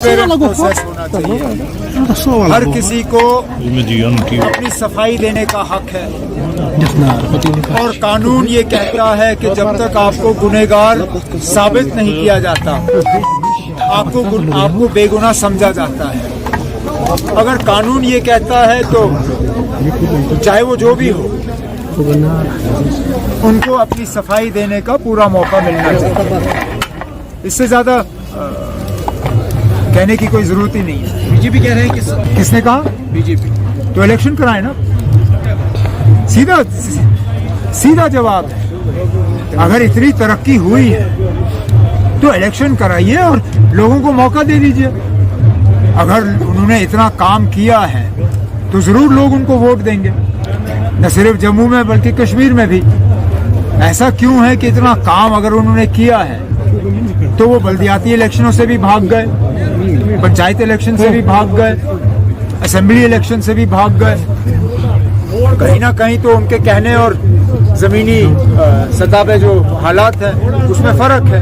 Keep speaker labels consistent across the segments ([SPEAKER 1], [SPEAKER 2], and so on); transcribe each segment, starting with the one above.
[SPEAKER 1] Process होना चाहिए। हर किसी को अपनी सफाई देने का हक है और कानून ये कहता है कि जब तक आपको गुनहगार साबित नहीं किया जाता आपको बेगुनाह समझा जाता है। अगर कानून ये कहता है तो चाहे वो जो भी हो उनको अपनी सफाई देने का पूरा मौका मिलना चाहिए। इससे ज्यादा कहने की कोई जरूरत ही नहीं है।
[SPEAKER 2] बीजेपी कह रहे हैं
[SPEAKER 1] किसने कहा?
[SPEAKER 2] बीजेपी
[SPEAKER 1] तो इलेक्शन कराए ना। सीधा जवाब है। अगर इतनी तरक्की हुई है तो इलेक्शन कराइए और लोगों को मौका दे दीजिए। अगर उन्होंने इतना काम किया है तो जरूर लोग उनको वोट देंगे, न सिर्फ जम्मू में बल्कि कश्मीर में भी। ऐसा क्यों है कि इतना काम अगर उन्होंने किया है तो वो बल्दियाती इलेक्शनों से भी भाग गए, पंचायत इलेक्शन से भी भाग गए, असेंबली इलेक्शन से भी भाग गए। कहीं ना कहीं तो उनके कहने और जमीनी सतह पे जो हालात हैं उसमें फर्क है।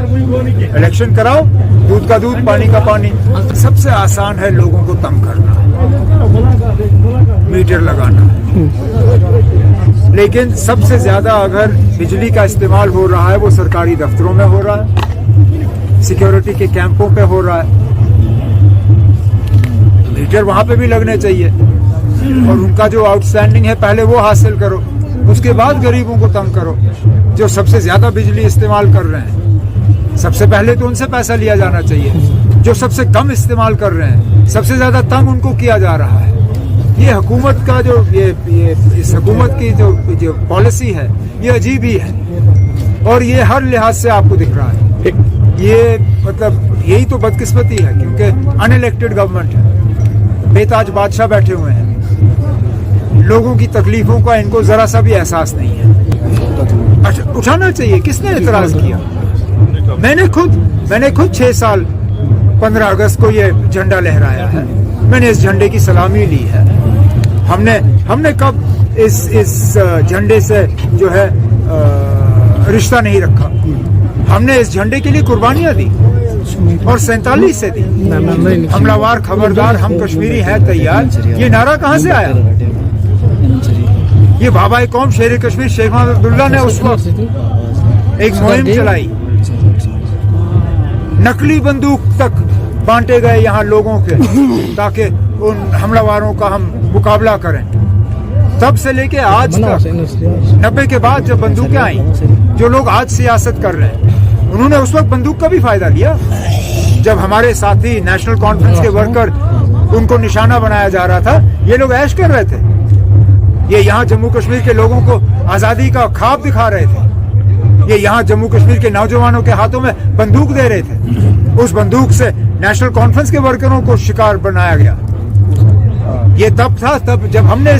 [SPEAKER 1] इलेक्शन कराओ, दूध का दूध पानी का पानी। सबसे आसान है लोगों को तंग करना, मीटर लगाना। लेकिन सबसे ज्यादा अगर बिजली का इस्तेमाल हो रहा है वो सरकारी दफ्तरों में हो रहा है, सिक्योरिटी के कैंपों पे हो रहा है। मीटर वहां पे भी लगने चाहिए और उनका जो आउटस्टैंडिंग है पहले वो हासिल करो, उसके बाद गरीबों को तंग करो। जो सबसे ज्यादा बिजली इस्तेमाल कर रहे हैं सबसे पहले तो उनसे पैसा लिया जाना चाहिए। जो सबसे कम इस्तेमाल कर रहे हैं सबसे ज्यादा तंग उनको किया जा रहा है। ये हुकूमत का जो इस हुकूमत की जो पॉलिसी है ये अजीब ही है और ये हर लिहाज से आपको दिख रहा है। ये मतलब यही तो बदकिस्मती है क्योंकि अनइलेक्टेड गवर्नमेंट है, बेताज बादशाह बैठे हुए हैं, लोगों की तकलीफों का इनको जरा सा भी एहसास नहीं है। अच्छा, उठाना चाहिए। किसने एतराज किया? मैंने खुद 6 साल 15 अगस्त को ये झंडा लहराया है। मैंने इस झंडे की सलामी ली है। हमने कब इस झंडे से जो है रिश्ता नहीं रखा। हमने इस झंडे के लिए कुर्बानियां दी और 47 से दी। हमलावर खबरदार, हम कश्मीरी हैं तैयार, ये नारा कहां से आया? ये बाबा कौम शेर कश्मीर शेख मोहम्मद अब्दुल्ला ने उस वक्त एक मुहिम चलाई। नकली बंदूक तक बांटे गए यहाँ लोगों के ताकि उन हमलावरों का हम मुकाबला करें। तब से लेके आज तक 90 के बाद जब बंदूकें आई, जो लोग आज सियासत कर रहे हैं उन्होंने उस वक्त बंदूक का भी फायदा लिया। जब हमारे साथी नेशनल कॉन्फ्रेंस के वर्कर उनको निशाना बनाया जा रहा था, ये लोग ऐश कर रहे थे। ये यहाँ जम्मू कश्मीर के लोगों को आजादी का ख्वाब दिखा रहे थे। ये यहाँ जम्मू कश्मीर के नौजवानों के हाथों में बंदूक दे रहे थे। उस बंदूक से नेशनल कॉन्फ्रेंस के वर्करों को शिकार बनाया गया। ये तब था जब हमने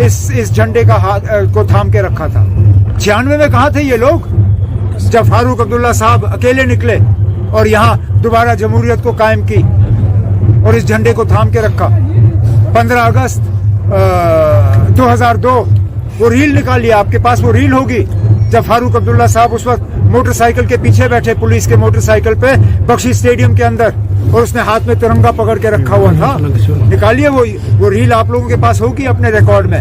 [SPEAKER 1] इस झंडे का हाथ को थाम के रखा था। 96 में कहाँ थे ये लोग जब फारूक अब्दुल्ला साहब अकेले निकले और यहाँ दोबारा जमहूरियत को कायम की और इस झंडे को थाम के रखा। 15 अगस्त 2002 वो रील निकालिए, आपके पास वो रील होगी जब फारूक अब्दुल्ला साहब उस वक्त मोटरसाइकिल के पीछे बैठे, पुलिस के मोटरसाइकिल पे बख्शी स्टेडियम के अंदर, और उसने हाथ में तिरंगा पकड़ के रखा हुआ था। निकालिए वो रील, आप लोगों के पास होगी अपने रिकॉर्ड में।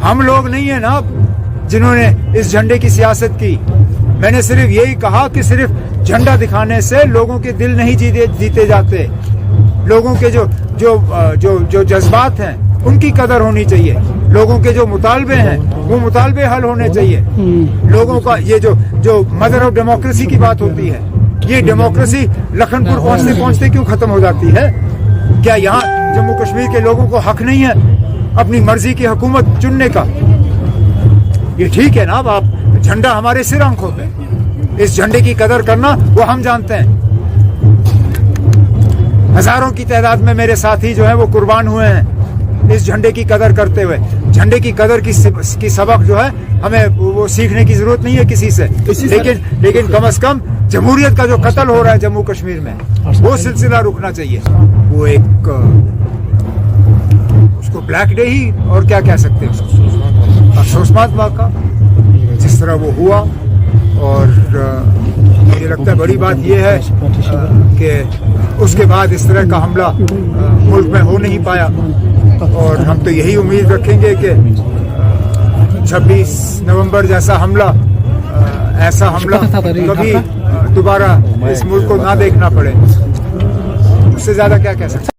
[SPEAKER 1] हम लोग नहीं है ना जिन्होंने इस झंडे की सियासत की। मैंने सिर्फ यही कहा कि सिर्फ झंडा दिखाने से लोगों के दिल नहीं जीते जाते। लोगों के जो जज्बात हैं उनकी कदर होनी चाहिए। लोगों के जो मुतालबे हैं वो मुतालबे हल होने चाहिए। लोगों का ये जो मदर ऑफ डेमोक्रेसी की बात होती है, ये डेमोक्रेसी लखनपुर पहुंचते पहुंचते क्यों खत्म हो जाती है? क्या यहाँ जम्मू कश्मीर के लोगों को हक नहीं है अपनी मर्जी की हुकूमत चुनने का? ये ठीक है ना? अब आप झंडा हमारे सिर आंखों पे, इस झंडे की कदर करना वो हम जानते हैं। हजारों की तादाद में मेरे साथी जो है वो कुर्बान हुए हैं इस झंडे की कदर करते हुए। झंडे की कदर की सबक जो है हमें वो सीखने की जरूरत नहीं है किसी से। लेकिन कम से कम जमहूरियत का जो कत्ल हो रहा है जम्मू कश्मीर में वो सिलसिला रुकना चाहिए। वो एक उसको ब्लैक डे ही और क्या कह सकते हैं, अफसोसनाक वाक़ा जिस तरह वो हुआ और मुझे लगता है बड़ी बात यह है कि उसके बाद इस तरह का हमला मुल्क में हो नहीं पाया, और हम तो यही उम्मीद रखेंगे कि 26 नवंबर जैसा हमला, ऐसा हमला कभी दोबारा इस मुल्क को ना देखना पड़े। उससे ज्यादा क्या कह सकते हैं।